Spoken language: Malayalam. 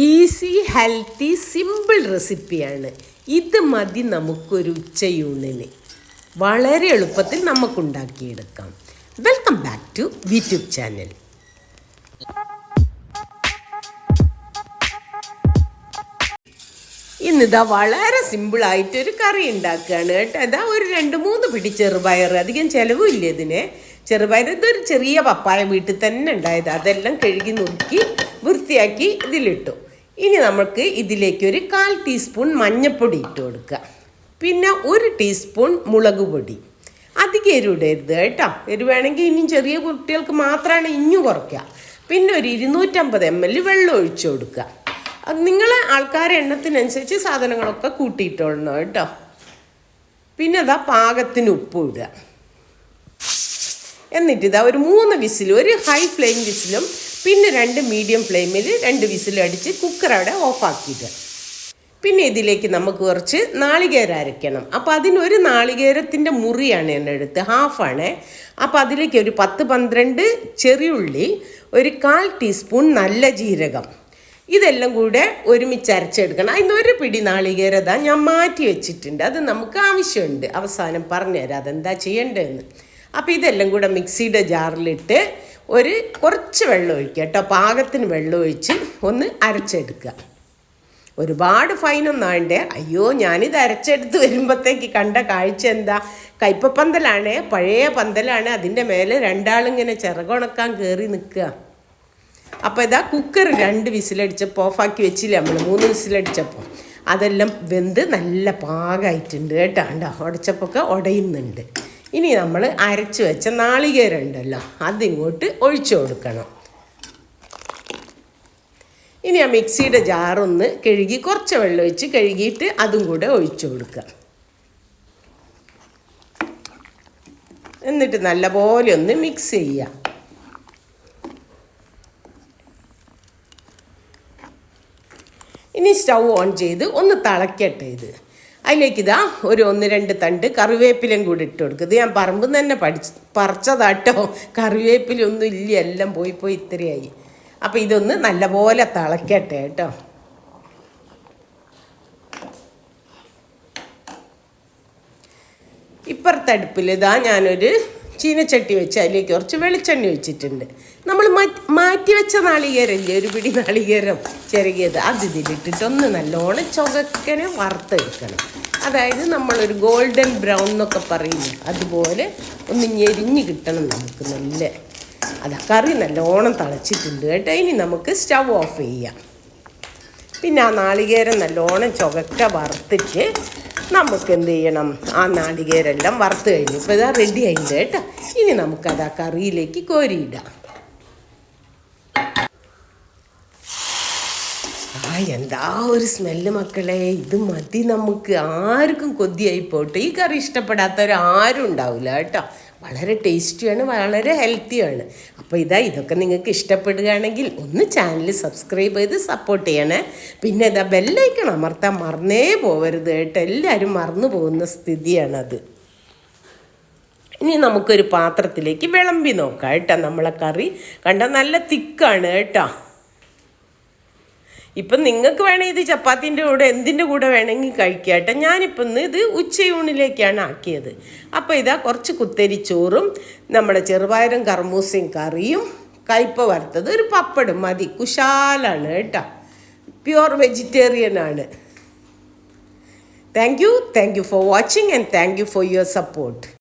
ഈസി ഹെൽത്തി സിമ്പിൾ റെസിപ്പിയാണ് ഇത്. മതി നമുക്കൊരു ഉച്ചയൂണിന് വളരെ എളുപ്പത്തിൽ നമുക്കുണ്ടാക്കിയെടുക്കാം. Welcome back to YouTube channel. ഇന്നിതാ വളരെ സിമ്പിളായിട്ടൊരു കറി ഉണ്ടാക്കുകയാണ് കേട്ടോ. ഇതാ ഒരു 2-3 പിടി ചെറുപയർ, അധികം ചിലവില്ല ഇതിന്. ചെറുപയർ ഇതൊരു ചെറിയ പപ്പായ വീട്ടിൽ തന്നെ ഉണ്ടായത്, അതെല്ലാം കഴുകി നുറുക്കി വൃത്തിയാക്കി ഇതിലിട്ടു. ഇനി നമുക്ക് ഇതിലേക്ക് ഒരു 1/4 ടീസ്പൂൺ മഞ്ഞൾപ്പൊടി ഇട്ട് കൊടുക്കുക. പിന്നെ 1 ടീസ്പൂൺ മുളക് പൊടി. അധികം എരിവിടരുത് കേട്ടോ. എരിവ് വേണമെങ്കിൽ ഇനിയും ചെറിയ കുട്ടികൾക്ക് മാത്രമാണ് ഇഞ്ഞു കുറയ്ക്കുക. പിന്നെ ഒരു 250 ml വെള്ളം ഒഴിച്ചു കൊടുക്കുക. അത് നിങ്ങളെ ആൾക്കാരെ എണ്ണത്തിനനുസരിച്ച് സാധനങ്ങളൊക്കെ കൂട്ടിയിട്ടോളണം കേട്ടോ. പിന്നെ അതാ പാകത്തിന് ഉപ്പ് ഇടുക. എന്നിട്ടിതാ ഒരു 3 വിസിൽ, ഒരു ഹൈ ഫ്ലെയിം വിസിലും പിന്നെ 2 മീഡിയം ഫ്ലെയിമിൽ 2 വിസിലും അടിച്ച് കുക്കർ അവിടെ ഓഫാക്കിയിട്ട്, പിന്നെ ഇതിലേക്ക് നമുക്ക് കുറച്ച് നാളികേരം അരയ്ക്കണം. അപ്പോൾ അതിനൊരു നാളികേരത്തിൻ്റെ മുറിയാണ് ഞാൻ എടുത്ത്, ഹാഫാണ്. അപ്പോൾ അതിലേക്ക് ഒരു 10-12 ചെറിയുള്ളി, ഒരു 1/4 ടീസ്പൂൺ നല്ല ജീരകം, ഇതെല്ലാം കൂടെ ഒരുമിച്ച് അരച്ചെടുക്കണം. അതിനൊരു പിടി നാളികേരത ഞാൻ മാറ്റി വെച്ചിട്ടുണ്ട്, അത് നമുക്ക് ആവശ്യമുണ്ട്. അവസാനം പറഞ്ഞുതരാം അതെന്താ ചെയ്യേണ്ടതെന്ന്. അപ്പോൾ ഇതെല്ലാം കൂടെ മിക്സിയുടെ ജാറിലിട്ട് ഒരു കുറച്ച് വെള്ളം ഒഴിക്കുക കേട്ടോ. പാകത്തിന് വെള്ളം ഒഴിച്ച് ഒന്ന് അരച്ചെടുക്കുക. ഒരുപാട് ഫൈനൊന്നും ആണ്ടേ. അയ്യോ, ഞാനിത് അരച്ചെടുത്ത് വരുമ്പോഴത്തേക്ക് കണ്ട കാഴ്ച എന്താ, കയ്പപ്പന്തലാണ്, പഴയ പന്തലാണ്. അതിൻ്റെ മേലെ 2 ആളിങ്ങനെ ചിറകുണക്കാൻ കയറി നിൽക്കുക. അപ്പോൾ ഇതാ കുക്കർ 2 വിസിലടിച്ചപ്പോൾ ഓഫാക്കി വെച്ചില്ല നമ്മൾ, 3 വിസിലടിച്ചപ്പോൾ അതെല്ലാം വെന്ത് നല്ല പാകമായിട്ടുണ്ട് കേട്ടോ. ഉണ്ടോ, ഉടച്ചപ്പോൾ ഉടയുന്നുണ്ട്. ഇനി നമ്മൾ അരച്ച് വെച്ച നാളികേരം ഉണ്ടല്ലോ, അതിങ്ങോട്ട് ഒഴിച്ചു കൊടുക്കണം. ഇനി ആ മിക്സിയുടെ ജാറൊന്ന് കഴുകി കുറച്ച് വെള്ളം ഒഴിച്ച് കഴുകിയിട്ട് അതും കൂടെ ഒഴിച്ചു കൊടുക്കുക. എന്നിട്ട് നല്ലപോലെ ഒന്ന് മിക്സ് ചെയ്യുക. ഇനി സ്റ്റൗ ഓൺ ചെയ്ത് ഒന്ന് തിളക്കട്ടെ ഇത്. അതിലേക്ക് ഇതാ ഒരു 1-2 തണ്ട് കറിവേപ്പിലയും കൂടി ഇട്ട് കൊടുക്കുക. ഇത് ഞാൻ പറമ്പിൽ നിന്ന് തന്നെ പറിച്ചതാട്ടോ. കറിവേപ്പിലൊന്നും ഇല്ല, എല്ലാം പോയി ഇത്രയായി. അപ്പോൾ ഇതൊന്ന് നല്ലപോലെ തിളക്കട്ടെ കേട്ടോ. ഇപ്പുറത്തെ അടുപ്പിൽ ഇതാ ഞാനൊരു ചീനച്ചട്ടി വെച്ച് അതിലേക്ക് കുറച്ച് വെളിച്ചെണ്ണ ഒഴിച്ചിട്ടുണ്ട്. നമ്മൾ മാറ്റി വെച്ച നാളികേരമില്ലേ, ഒരു പിടി നാളികേരം ചിരകിയത്, അത് ഇതിലിട്ടിട്ട് ഒന്ന് നല്ലോണം ചുവക്കനെ വറുത്തെടുക്കണം. അതായത് നമ്മളൊരു ഗോൾഡൻ ബ്രൗൺ എന്നൊക്കെ പറയില്ല, അതുപോലെ ഒന്ന് ഞെരിഞ്ഞ് കിട്ടണം നമുക്ക്. നല്ല അതാ കറി നല്ലോണം തിളച്ചിട്ടുണ്ട് കേട്ടോ. ഇനി നമുക്ക് സ്റ്റവ് ഓഫ് ചെയ്യാം. പിന്നെ ആ നാളികേരം നല്ലോണം ചുവക്ക വറുത്തിട്ട് നമുക്ക് എന്ത് ചെയ്യണം, ആ നാളികേരെല്ലാം വറുത്ത് കഴിഞ്ഞു. ഇപ്പോൾ ഇതാ റെഡി ആയിട്ടുണ്ട് കേട്ടോ. ഇനി നമുക്കത് ആ കറിയിലേക്ക് കോരിയിടാം. എന്താ ഒരു സ്മെല്ല് മക്കളെ, ഇത് മതി നമുക്ക്. ആർക്കും കൊതിയായി പോട്ടെ. ഈ കറി ഇഷ്ടപ്പെടാത്തവരാരും ഉണ്ടാവില്ല കേട്ടോ. വളരെ ടേസ്റ്റിയാണ്, വളരെ ഹെൽത്തിയാണ്. അപ്പോൾ ഇതൊക്കെ നിങ്ങൾക്ക് ഇഷ്ടപ്പെടുകയാണെങ്കിൽ ഒന്ന് ചാനൽ സബ്സ്ക്രൈബ് ചെയ്ത് സപ്പോർട്ട് ചെയ്യണേ. പിന്നെ ബെല്ലൈക്കൺ അമർത്താൻ മറന്നേ പോവരുത് കേട്ടോ. എല്ലാവരും മറന്നു പോകുന്ന സ്ഥിതിയാണത്. ഇനി നമുക്കൊരു പാത്രത്തിലേക്ക് വിളമ്പി നോക്കാം കേട്ടോ. നമ്മളെ കറി കണ്ട നല്ല തിക്കാണ് കേട്ടോ. ഇപ്പം നിങ്ങൾക്ക് വേണമെങ്കിൽ ഇത് ചപ്പാത്തിൻ്റെ കൂടെ എന്തിൻ്റെ കൂടെ വേണമെങ്കിൽ കഴിക്കാം കേട്ടോ. ഞാനിപ്പം ഇത് ഉച്ചയൂണിലേക്കാണ് ആക്കിയത്. അപ്പോൾ ഇതാ കുറച്ച് കുത്തരിച്ചോറും നമ്മുടെ ചെറുപയറും കർമൂസയും കറിയും കയ്പ വറുത്തത്, ഒരു പപ്പടും മതി. കുശാലാണ് കേട്ടോ. പ്യുവർ വെജിറ്റേറിയൻ ആണ്. Thank you for watching and thank you for your support.